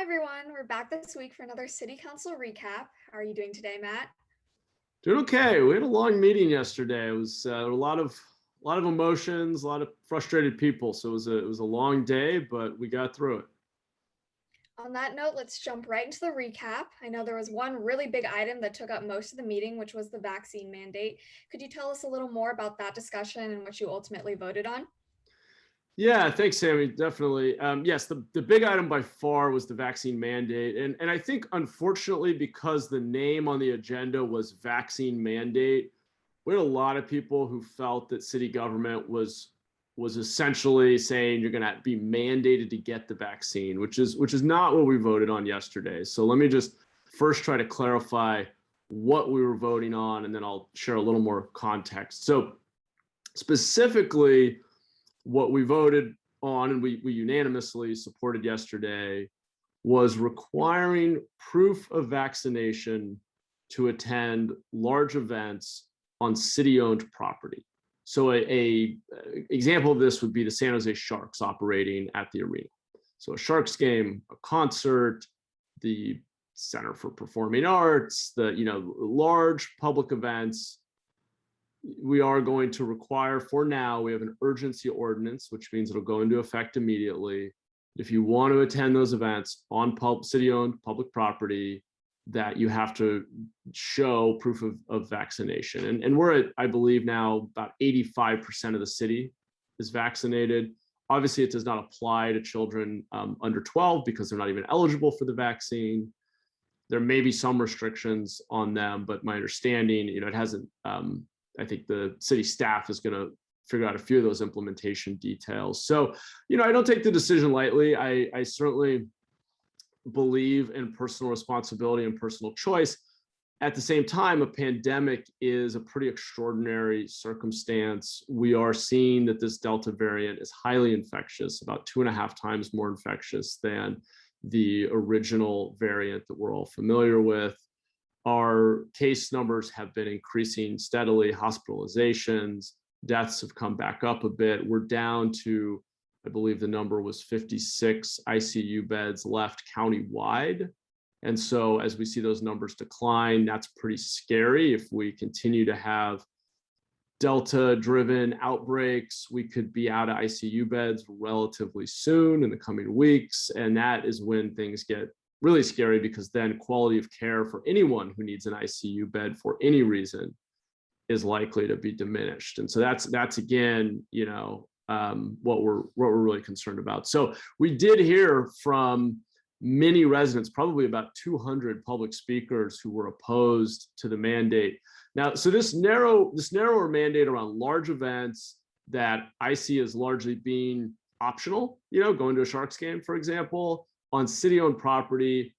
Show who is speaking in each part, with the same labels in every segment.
Speaker 1: everyone. We're back this week for another City Council recap. How are you doing today, Matt?
Speaker 2: Doing okay. We had a long meeting yesterday. It was a lot of emotions, a lot of frustrated people. So it was a long day, but we got through it.
Speaker 1: On that note, let's jump right into the recap. I know there was one really big item that took up most of the meeting, which was the vaccine mandate. Could you tell us a little more about that discussion and what you ultimately voted on?
Speaker 2: Yeah, thanks, Sammy. Definitely. Yes, the big item by far was the vaccine mandate. And I think, unfortunately, because the name on the agenda was vaccine mandate, we had a lot of people who felt that city government was essentially saying you're going to be mandated to get the vaccine, which is not what we voted on yesterday. So let me just first try to clarify what we were voting on, and then I'll share a little more context. So specifically, what we voted on and we unanimously supported yesterday was requiring proof of vaccination to attend large events on city-owned property. So a example of this would be the San Jose Sharks operating at the arena. So a Sharks game, a concert, the Center for Performing Arts, the large public events. We are going to require, for now, we have an urgency ordinance, which means it'll go into effect immediately. If you want to attend those events on city-owned public property, that you have to show proof of vaccination. And we're at, I believe now, about 85% of the city is vaccinated. Obviously, it does not apply to children under 12 because they're not even eligible for the vaccine. There may be some restrictions on them, but my understanding, it hasn't, I think the city staff is going to figure out a few of those implementation details. So, I don't take the decision lightly. I certainly believe in personal responsibility and personal choice. At the same time, a pandemic is a pretty extraordinary circumstance. We are seeing that this Delta variant is highly infectious, about 2.5 times more infectious than the original variant that we're all familiar with. Our case numbers have been increasing steadily. Hospitalizations, deaths have come back up a bit. We're down to, I believe the number was 56 ICU beds left countywide. And so as we see those numbers decline, that's pretty scary. If we continue to have Delta-driven outbreaks, we could be out of ICU beds relatively soon in the coming weeks. And that is when things get really scary, because then quality of care for anyone who needs an ICU bed for any reason is likely to be diminished. And so that's again, what we're really concerned about. So we did hear from many residents, probably about 200 public speakers who were opposed to the mandate. Now, so this narrower mandate around large events that I see as largely being optional, going to a Sharks game, for example, on city-owned property,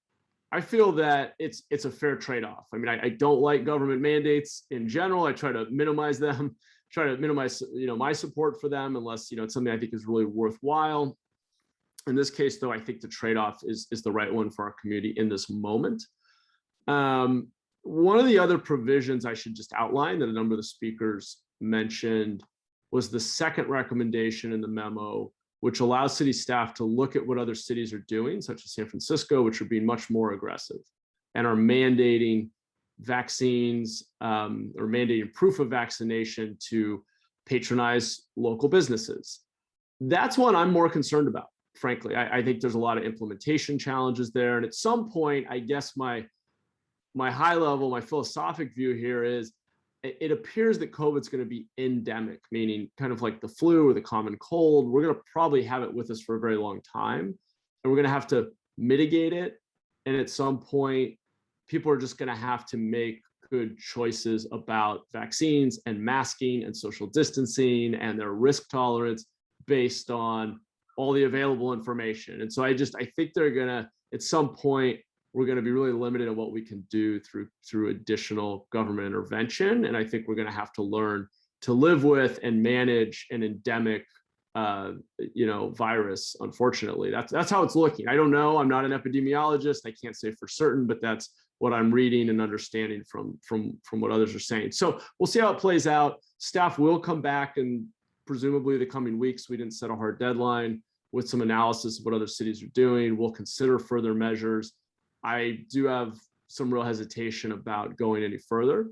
Speaker 2: I feel that it's a fair trade-off. I mean, I don't like government mandates in general. I try to minimize them, try to minimize, my support for them, unless, it's something I think is really worthwhile. In this case, though, I think the trade-off is the right one for our community in this moment. One of the other provisions I should just outline that a number of the speakers mentioned was the second recommendation in the memo, which allows city staff to look at what other cities are doing, such as San Francisco, which are being much more aggressive and are mandating vaccines or mandating proof of vaccination to patronize local businesses. That's one I'm more concerned about, frankly. I think there's a lot of implementation challenges there. And at some point, I guess my high level, my philosophic view here is, it appears that COVID's going to be endemic, meaning kind of like the flu or the common cold. We're going to probably have it with us for a very long time, and we're going to have to mitigate it. And at some point, people are just going to have to make good choices about vaccines and masking and social distancing and their risk tolerance based on all the available information. And so I think they're going to, at some point, we're going to be really limited in what we can do through additional government intervention. And I think we're going to have to learn to live with and manage an endemic, virus. Unfortunately, that's how it's looking. I don't know. I'm not an epidemiologist. I can't say for certain, but that's what I'm reading and understanding from what others are saying. So we'll see how it plays out. Staff will come back, and presumably the coming weeks. We didn't set a hard deadline. with some analysis of what other cities are doing. We'll consider further measures. I do have some real hesitation about going any further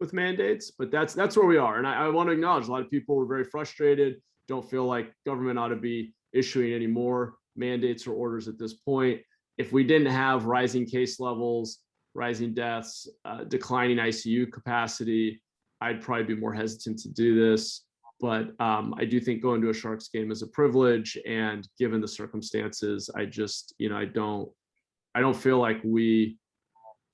Speaker 2: with mandates, but that's where we are. And I want to acknowledge a lot of people were very frustrated, don't feel like government ought to be issuing any more mandates or orders at this point. If we didn't have rising case levels, rising deaths, declining ICU capacity, I'd probably be more hesitant to do this. But I do think going to a Sharks game is a privilege, and given the circumstances, I just, I don't feel like we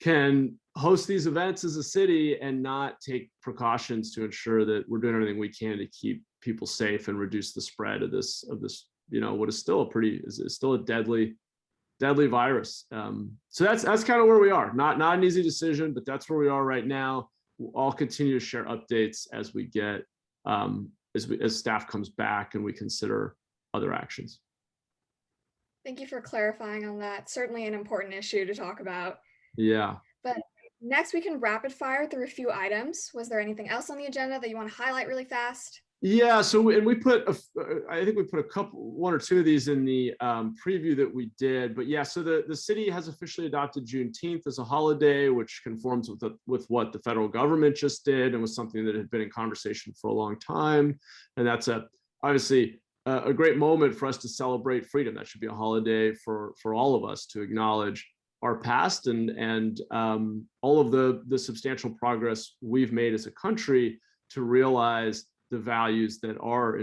Speaker 2: can host these events as a city and not take precautions to ensure that we're doing everything we can to keep people safe and reduce the spread of this, what is still is still a deadly virus. So that's kind of where we are. Not an easy decision, but that's where we are right now. I'll continue to share updates as we get as staff comes back and we consider other actions.
Speaker 1: Thank you for clarifying on that. Certainly an important issue to talk about.
Speaker 2: Yeah.
Speaker 1: But next we can rapid fire through a few items. Was there anything else on the agenda that you want to highlight really fast?
Speaker 2: Yeah, so and we put I think we put one or two of these in the preview that we did, but yeah, so the city has officially adopted Juneteenth as a holiday, which conforms with what the federal government just did and was something that had been in conversation for a long time. And that's obviously a great moment for us to celebrate freedom. That should be a holiday for all of us to acknowledge our past and all of the substantial progress we've made as a country to realize the values that are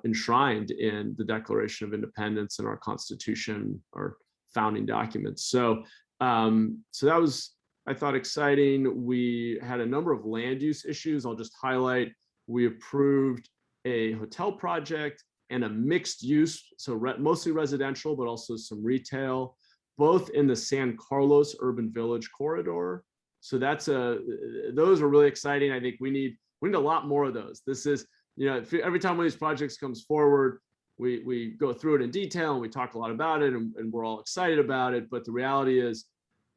Speaker 2: enshrined in the Declaration of Independence and our Constitution, our founding documents. So that was, I thought, exciting. We had a number of land use issues. I'll just highlight. We approved a hotel project and a mixed use, so mostly residential, but also some retail, both in the San Carlos Urban Village corridor. So those are really exciting. I think we need a lot more of those. This is, every time one of these projects comes forward, we go through it in detail and we talk a lot about it and we're all excited about it. But the reality is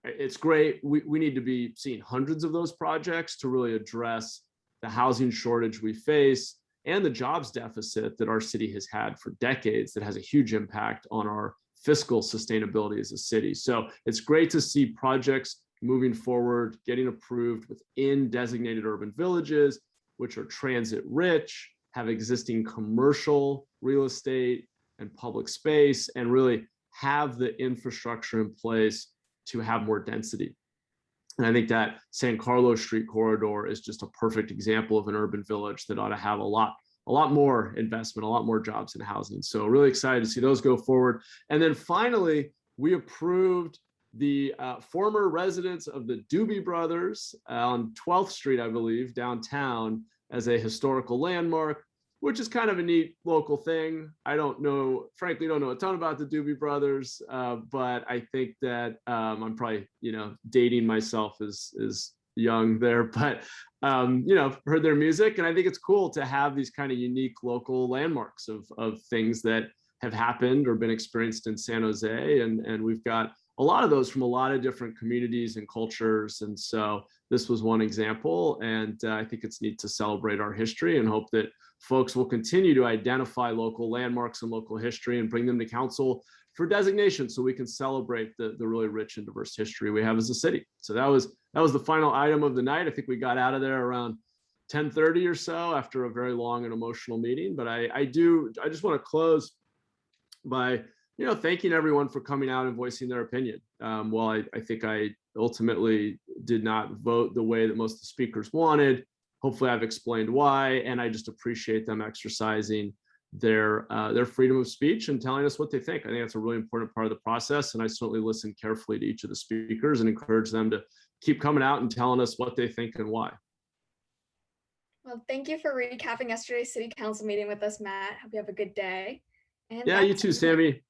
Speaker 2: it's great. We need to be seeing hundreds of those projects to really address the housing shortage we face and the jobs deficit that our city has had for decades that has a huge impact on our fiscal sustainability as a city. So it's great to see projects moving forward, getting approved within designated urban villages, which are transit rich, have existing commercial real estate and public space, and really have the infrastructure in place to have more density. And I think that San Carlos Street corridor is just a perfect example of an urban village that ought to have a lot more investment, a lot more jobs in housing. So really excited to see those go forward. And then finally, we approved the former residence of the Doobie Brothers on 12th Street, I believe, downtown, as a historical landmark, which is kind of a neat local thing. I frankly don't know a ton about the Doobie Brothers, but I think that I'm probably, dating myself as young there, but heard their music, and I think it's cool to have these kind of unique local landmarks of things that have happened or been experienced in San Jose, and we've got a lot of those from a lot of different communities and cultures. And so this was one example. And I think it's neat to celebrate our history and hope that folks will continue to identify local landmarks and local history and bring them to council for designation so we can celebrate the really rich and diverse history we have as a city. So that was the final item of the night. I think we got out of there around 10:30 or so after a very long and emotional meeting. But I just want to close by thanking everyone for coming out and voicing their opinion. While I think I ultimately did not vote the way that most of the speakers wanted, hopefully I've explained why, and I just appreciate them exercising their freedom of speech and telling us what they think. I think that's a really important part of the process, and I certainly listened carefully to each of the speakers and encourage them to keep coming out and telling us what they think and why.
Speaker 1: Well, thank you for recapping yesterday's city council meeting with us, Matt. Hope you have a good day. And
Speaker 2: yeah, you too, Sammy.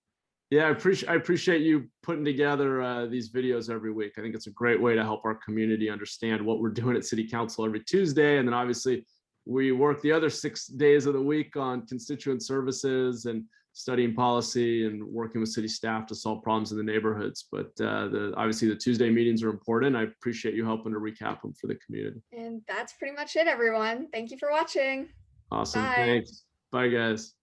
Speaker 2: Yeah, I appreciate you putting together these videos every week. I think it's a great way to help our community understand what we're doing at City Council every Tuesday. And then obviously we work the other 6 days of the week on constituent services and studying policy and working with city staff to solve problems in the neighborhoods. But obviously the Tuesday meetings are important. I appreciate you helping to recap them for the community.
Speaker 1: And that's pretty much it, everyone. Thank you for watching.
Speaker 2: Awesome.
Speaker 1: Bye.
Speaker 2: Thanks. Bye, guys.